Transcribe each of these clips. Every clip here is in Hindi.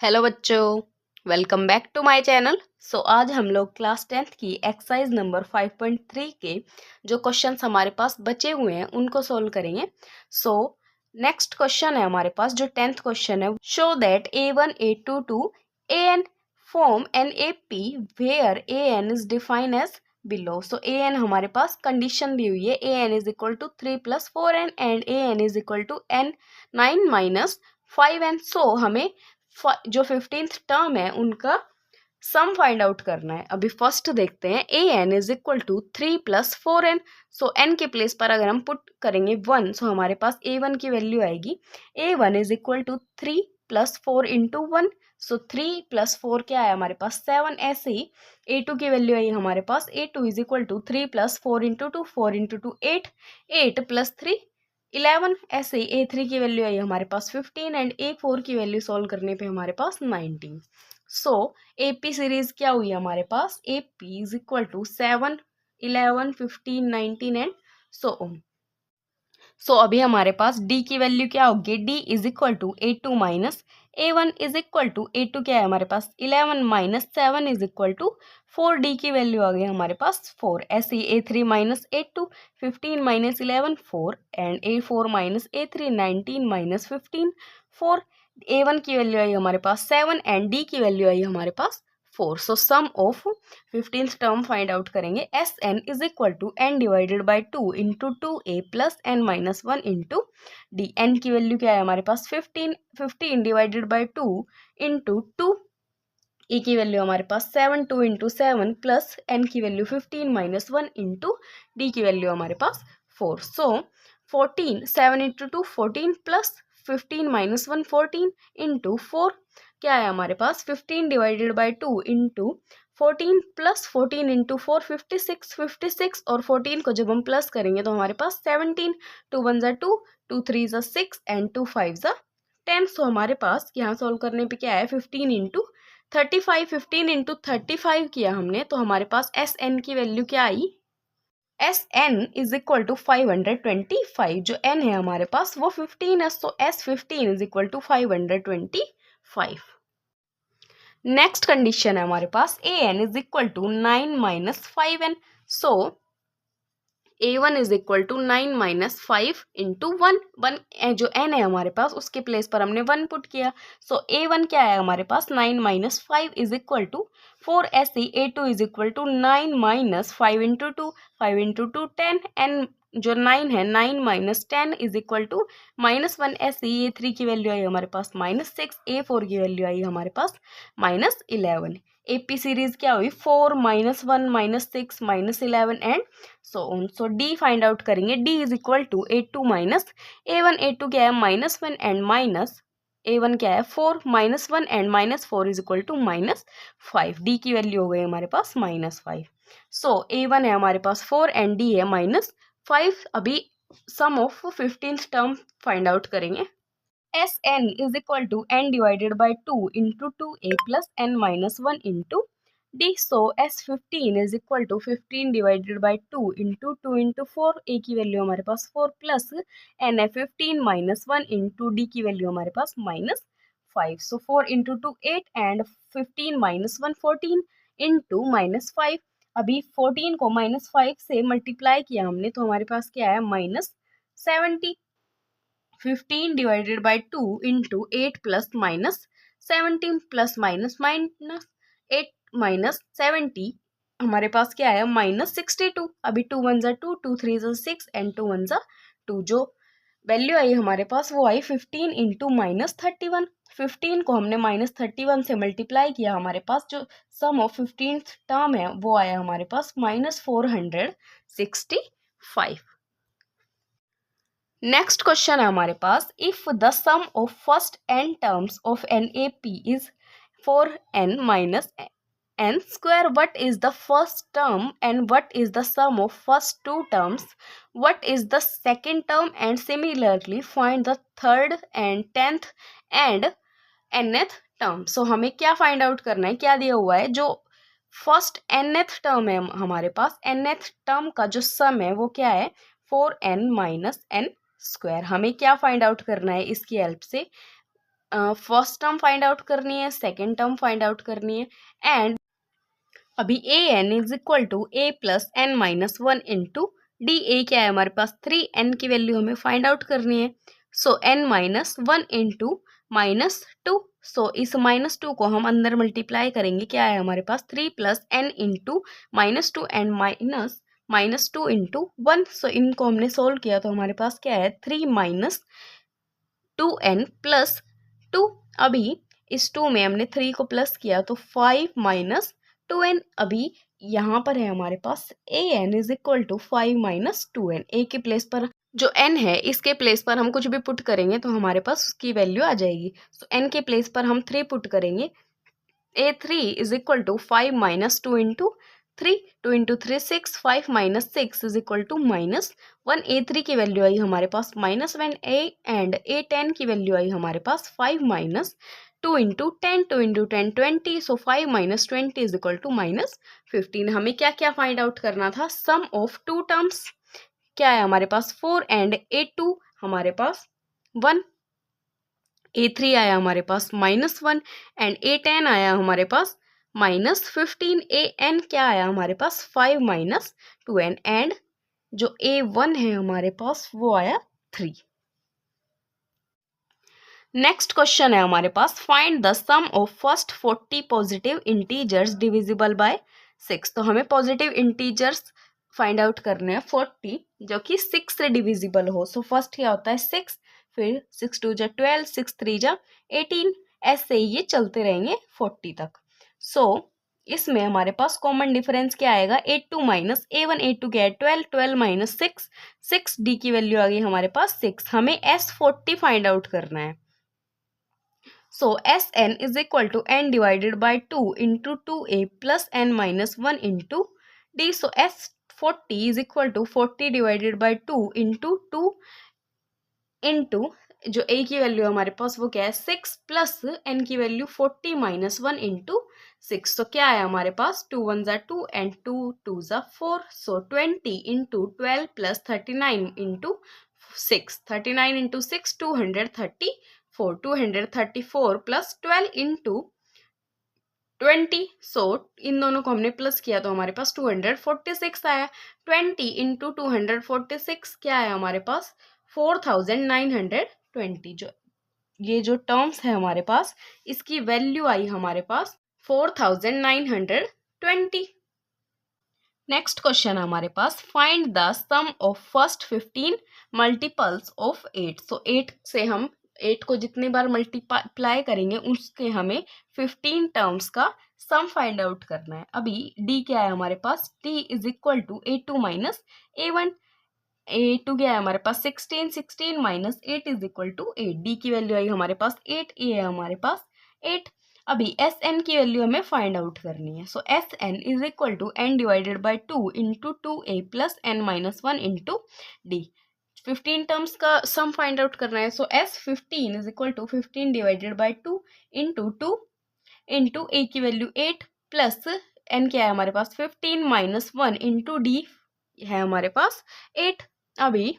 हेलो बच्चों, welcome back to my channel. आज हम लोग क्लास 10th की एक्सरसाइज नंबर 5.3 के जो क्वेश्चंस हमारे पास बचे हुए हैं उनको सोल्व करेंगे। नेक्स्ट क्वेश्चन है हमारे पास जो 10th क्वेश्चन है। Show that A1 A2 to AN form an AP where AN is defined as below. AN हमारे पास कंडीशन दी हुई है, AN is equal to 3 + 4n and AN is equal to n 9 - 5n। हमें जो 15th टर्म है उनका सम फाइंड आउट करना है। अभी फर्स्ट देखते हैं, AN is equal to 3 + 4n। n के प्लेस पर अगर हम पुट करेंगे 1, हमारे पास A1 की वैल्यू आएगी। A1 is equal to 3 + 4 × 1। 3 + 4 क्या है हमारे पास 7। ऐसे ही A2 की वैल्यू आई हमारे पास। A2 is equal to 3 + 4 × 2, 4 × 2 8, 8 + 3 11। ऐसे ही A3 की वैल्यू आई हमारे पास 15 एंड A4 की वैल्यू सॉल्व करने पे हमारे पास 19। AP सीरीज क्या हुई हमारे पास, AP is equal to 7, 11, 15, 19 and so on. अभी हमारे पास D की वैल्यू क्या होगी, D is equal to A2 minus A1 is equal to A2 क्या है हमारे पास 11 - 7 इज इक्वल टू 4। D की वैल्यू आ गई हमारे पास 4। ऐसे ही A3 minus A2 15 - 11 4 and A4 minus A3 19 - 15 4। A1 की वैल्यू आई हमारे पास 7 एंड D की वैल्यू आई हमारे पास 4। Sum of 15th term find out करेंगे। Sn is equal to n divided by 2 into 2a plus n minus 1 into D. n की वैल्यू क्या है हमारे पास 15, 15 डिवाइडेड बाई 2 इंटू 2। ए की वैल्यू हमारे पास 7, 2 इंटू 7 प्लस n की वैल्यू 15 माइनस 1 इंटू डी की वैल्यू हमारे पास 4। 14, 7 इंटू 2 14 प्लस 15 माइनस 1 14 इंटू 4 क्या है हमारे पास 15 divided by 2 into 14 plus 14 into 4 56, 56 और 14 को जब हम प्लस करेंगे तो हमारे पास 17, 2 1 = 2, 2 3 = 6 एंड 2 5 = 10। हमारे पास यहाँ सॉल्व करने पे क्या है 15 इंटू 35, 15 इंटू 35 किया हमने तो हमारे पास Sn की वैल्यू क्या आई, Sn इज इक्वल टू 525। जो n है हमारे पास वो 15 है, S15 is equal to 525। Next condition है हमारे पास AN is equal to 9 - 5n। A1 is equal to 9 - 5 into 1। जो n है हमारे पास उसके प्लेस पर हमने 1 पुट किया। A1 क्या है हमारे पास 9 - 5 इज इक्वल टू 4। ऐसे A2 is equal to 9 - 5 into 2, 5 into 2 10 n. जो 9 है 9 - 10 इज इक्वल टू -1। ऐसे A3 की वैल्यू आई हमारे पास -6, A4 की वैल्यू आई हमारे पास -11। AP सीरीज क्या हुई 4 - 1 - 6 -11 and so on. D find out करेंगे। D is equal to A2 minus A1। A2 क्या है -1 एंड माइनस A1 क्या है 4 -1 and -4 is equal to -5। D की वैल्यू हो गई हमारे पास -5। A1 है हमारे पास 4 एंड D है -5। अभी sum of 15th term find out करेंगे। Sn is equal to n divided by 2 into 2a plus n minus 1 into d. S15 is equal to 15 divided by 2 into 2 into 4। a की वैल्यू हमारे पास 4 प्लस n है 15 minus 1 into d की वैल्यू हमारे पास -5। 4 into 2 8 and 15 minus 1 14 into -5। अभी 14 को -5 से मल्टीप्लाई किया हमने तो हमारे पास क्या है -70। 15 divided by 2 into 8 plus minus 17 plus minus minus 8 minus 70 हमारे पास क्या है -62। अभी 2 1 = 2, 2 3 = 6 एंड 2 1 = 2। जो वैल्यू आई हमारे पास वो आई 15 इंटू -31। 15 को हमने -31 से मल्टीप्लाई किया, हमारे पास जो सम ऑफ 15th टर्म है वो आया हमारे पास -465। नेक्स्ट क्वेश्चन है हमारे पास, if the sum of first n terms of an AP is 4n minus n square, what is the first term and what is the sum of first two terms, what is the second term and similarly find the third and 10th and nth term. हमें क्या फाइंड आउट करना है, क्या दिया हुआ है, जो फर्स्ट nth टर्म है हमारे पास, nth टर्म का जो सम है वो क्या है 4n माइनस n स्क्वायर। हमें क्या फाइंड आउट करना है इसकी हेल्प से, फर्स्ट टर्म फाइंड आउट करनी है, सेकेंड टर्म फाइंड आउट करनी है, एंड अभी A N is equal to A plus N minus one into D. A क्या है हमारे पास 3, एन की वैल्यू हमें फाइंड आउट करनी है। So N minus one into -2। So इस -2 को हम अंदर मल्टीप्लाई करेंगे, क्या है हमारे पास 3 plus n into -2 and -2 into 1। So इनको हमने सोल्व किया तो हमारे पास क्या है 3 माइनस 2n प्लस 2। अभी इस 2 में हमने 3 को प्लस किया तो 5 माइनस 2n। अभी यहाँ पर है हमारे पास A N is equal to 5 minus 2n। A के प्लेस पर जो n है इसके प्लेस पर हम कुछ भी पुट करेंगे तो हमारे पास उसकी वैल्यू आ जाएगी। सो n के प्लेस पर हम 3 पुट करेंगे। a3 is equal to 5 minus 2 into 3, 2 into 3 6, 5 minus 6 is equal to -1। a3 की वैल्यू आई हमारे पास -1 एंड a10 की वैल्यू आई हमारे पास 5 minus 2 into 10, 2 into 10 20। So 5 minus 20 is equal to -15। हमें क्या क्या फाइंड आउट करना था, सम ऑफ टू टर्म्स क्या है हमारे पास 4 एंड a2 हमारे पास 1, a3 आया हमारे पास -1 एंड a10 आया हमारे पास -15। an क्या आया हमारे पास 5 माइनस 2n एंड जो a1 है हमारे पास वो आया 3। नेक्स्ट क्वेश्चन है हमारे पास, find the sum of first 40 positive integers divisible by 6। तो हमें पॉजिटिव इंटीजर्स फाइंड आउट करने हैं 40 जो कि 6 से डिविजिबल हो। सो फर्स्ट क्या होता है 6, फिर 6 2 जा 12, 6 3 जा 18, ऐसे ही ये चलते रहेंगे 40 तक। सो इसमें हमारे पास कॉमन डिफरेंस क्या आएगा, a2 माइनस a1। a2 क्या है 12, 12 माइनस 6, 6 d की वैल्यू आ गई हमारे पास 6। हमें s40 फाइंड आउट करना है। So Sn is equal to n divided by 2 into 2a plus n minus 1 into d. So S40 is equal to 40 divided by 2 into 2 into जो a की वैल्यू हमारे पास वो क्या है 6 प्लस n की वैल्यू 40 माइनस 1 इंटू 6। तो क्या है हमारे पास 2 1 ज़ा 2 एंड 2 2 ज़ा 4। सो 20 into 12 plus 39 into 6, 39 into 6 234, 234 plus 12 into 20। सो इन दोनों को हमने प्लस किया तो हमारे पास 246 आया। 20 इंटू 246 क्या है हमारे पास 4920। जो ये जो टर्म्स है हमारे पास इसकी वैल्यू आई हमारे पास 4920। नेक्स्ट क्वेश्चन है हमारे पास, find the sum of first 15 multiples of 8। So 8 से हम 8 को जितनी बार मल्टीप्लाई करेंगे उसके हमें 15 टर्म्स का सम फाइंड आउट करना है। अभी d क्या है हमारे पास, d is equal to a2 minus a1। a2 क्या है हमारे पास 16, 16 minus 8 is equal to 8। d की वैल्यू आई हमारे पास 8, a है हमारे पास 8। अभी एस एन की वैल्यू हमें फाइंड आउट करनी है। So S N is equal to N divided by 2 into 2a plus N minus 1 into D. 15 terms का सम फाइंड आउट करना है। So S15 is equal to 15 divided by 2 into a की वैल्यू 8 प्लस n क्या है हमारे पास 15 माइनस 1 इंटू डी है हमारे पास 8। अभी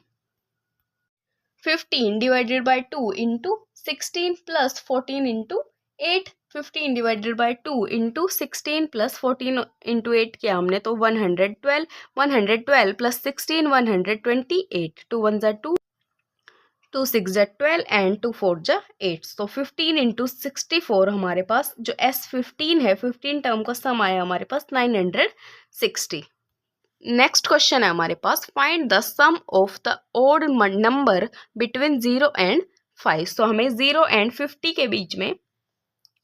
15 divided by 2 into 16 plus 14 into 8, 15 divided by 2 into 16 plus 14 into 8 किया हमने तो 112, 112 प्लस 16 128, 2 1 ज़ा 2, 2 6 ज़ा 12 एंड 2 4 ज़ा 8। तो 15 इंटू 64 हमारे पास जो S15 है 15 टर्म का सम आया हमारे पास 960। नेक्स्ट क्वेश्चन है हमारे पास, find the sum of the odd number between 0 and 5। तो हमें 0 एंड 50 के बीच में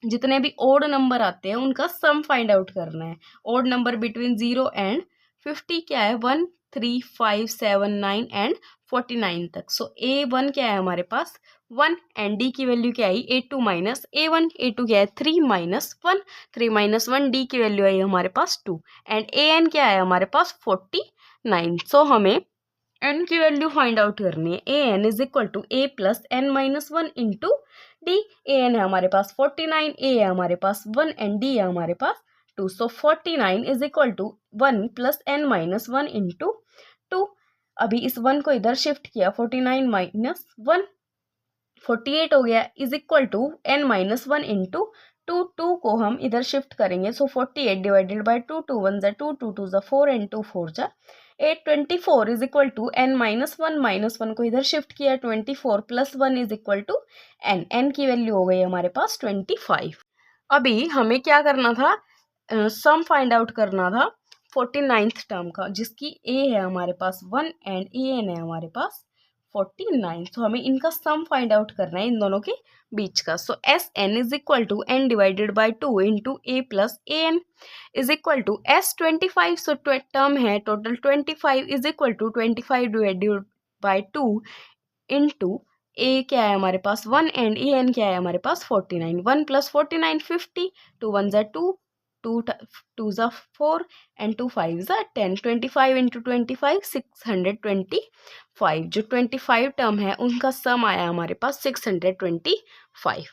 जितने भी ओड नंबर आते हैं उनका सम फाइंड आउट करना है। ओड नंबर बिटवीन 0 एंड 50 क्या है 1 3 5 7 9 एंड 49 तक। सो a1 क्या है हमारे पास 1 एंड d की वैल्यू क्या आई a2 माइनस a1। a2 क्या है 3 माइनस 1, 3 माइनस 1, d की वैल्यू आई हमारे पास 2 एंड an क्या है हमारे पास 49। सो हमें n की वैल्यू फाइंड आउट करनी है। an is equal to a plus n minus 1 into d. an है हमारे पास 49, a है हमारे पास 1 एंड d है हमारे पास 2। So 49 is equal to 1 plus n minus 1 into 2। अभी इस 1 को इधर शिफ्ट किया 49 माइनस 1 48 हो गया is equal to n-1 into 2 को हम इधर शिफ्ट करेंगे। सो 48 डिवाइडेड बाई 2, 2 1 ज़ा 2, 2 2 ज़ा 4 एंड 2 4 ज़ा 8। 24 इज इक्वल टू n-1 को इधर शिफ्ट किया, 24 plus 1 is equal to n की वैल्यू हो गई हमारे पास 25। अभी हमें क्या करना था, सम फाइंड आउट करना था 49th टर्म का, जिसकी a है हमारे पास 1 एंड an है हमारे पास 49। तो हमें इनका सम फाइंड आउट करना है इन दोनों के बीच का। So S N is equal to N divided by 2 into A plus A N is equal to S 25। So term है total 25 is equal to 25 divided by 2 into A क्या है हमारे पास 1 एंड ए एन क्या है हमारे पास 49। 1 प्लस 49 50, 2 1 ज़ा 2, 2 ज़ा 4 एंड 2 5 ज़ा 10। 25 इंटू 25 625। जो 25 टर्म है उनका सम आया हमारे पास 625।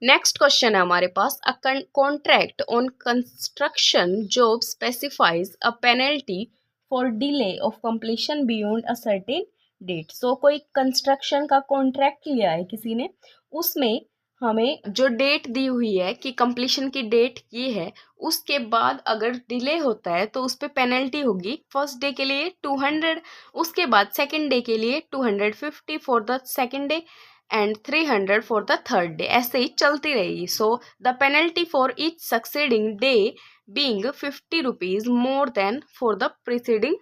नेक्स्ट क्वेश्चन है हमारे पास, a contract on construction job specifies a penalty for delay of completion beyond a certain date. So कोई कंस्ट्रक्शन का कॉन्ट्रैक्ट लिया है किसी ने, उसमें हमें जो डेट दी हुई है कि कंप्लीशन की डेट ये है, उसके बाद अगर डिले होता है तो उस पर पेनल्टी होगी। फर्स्ट डे के लिए 200, उसके बाद सेकेंड डे के लिए 250 for the second day and 300 for the third day, ऐसे ही चलती रहेगी। So the penalty for each succeeding day being 50 rupees more than for the preceding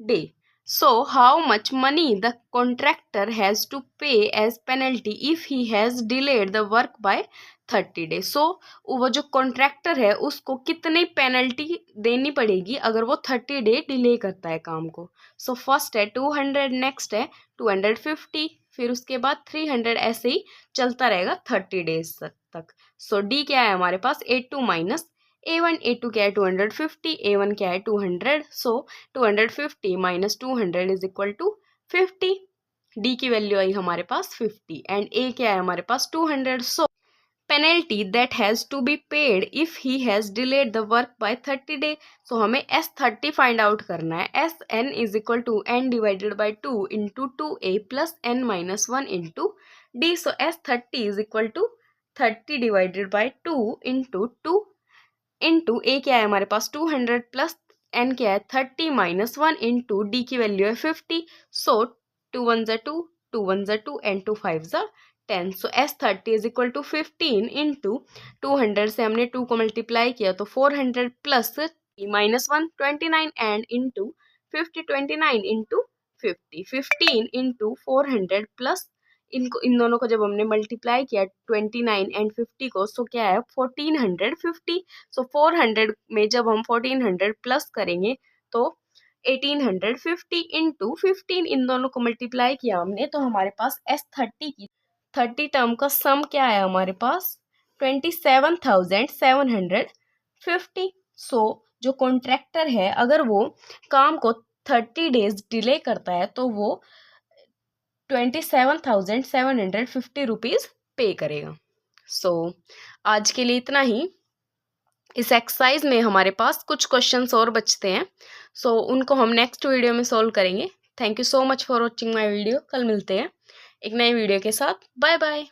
day. So how much money the contractor has to pay as penalty if he has delayed the work by 30 days? So वो जो कॉन्ट्रैक्टर है उसको कितनी पेनल्टी देनी पड़ेगी अगर वो 30 डे डिले करता है काम को। सो फर्स्ट है 200, नेक्स्ट है 250, फिर उसके बाद 300, ऐसे ही चलता रहेगा 30 डेज तक। सो डी क्या है हमारे पास A2 माइनस A1। A2 क्या है 250, A1 क्या है 200। So 250 minus 200 is equal to 50। D की वैल्यू आई हमारे पास 50 एंड ए क्या है हमारे पास 200। So penalty that has to be paid if he has delayed the work by 30 day. So हमें S30 फाइंड आउट करना है। S N is equal to N divided by 2 into 2a plus n minus 1 into D. So S30 is equal to 30 divided by 2 into 2 into A क्या है हमारे पास 200 प्लस एन क्या है 30 माइनस 1 इंटू डी की वैल्यू है 50। सो 2 1 ज़ा 2, 2 1 ज़ा 2 एंड 2 5 ज़ा 10। So S30 is equal to 15 into 200 से हमने 2 को मल्टीप्लाई किया तो 400 plus minus 1 29 and into 50 29 into 50 15 into 400 plus इनको इन दोनों को जब हमने मल्टीप्लाई किया 29 एंड 50 को, सो क्या है 1450। सो 400 में जब हम 1400 प्लस करेंगे तो 1850 इंटू 15, इन दोनों को मल्टीप्लाई किया हमने तो हमारे पास S30 की 30 टर्म का सम क्या है हमारे पास 27,750। सो जो कॉन्ट्रैक्टर है अगर वो काम को 30 डेज डिले करता है तो वो 27,750 रुपीज़ पे करेगा। सो आज के लिए इतना ही। इस एक्सरसाइज में हमारे पास कुछ क्वेश्चंस और बचते हैं, सो उनको हम नेक्स्ट वीडियो में सॉल्व करेंगे। Thank you so much for watching my video. कल मिलते हैं एक नए वीडियो के साथ। Bye bye.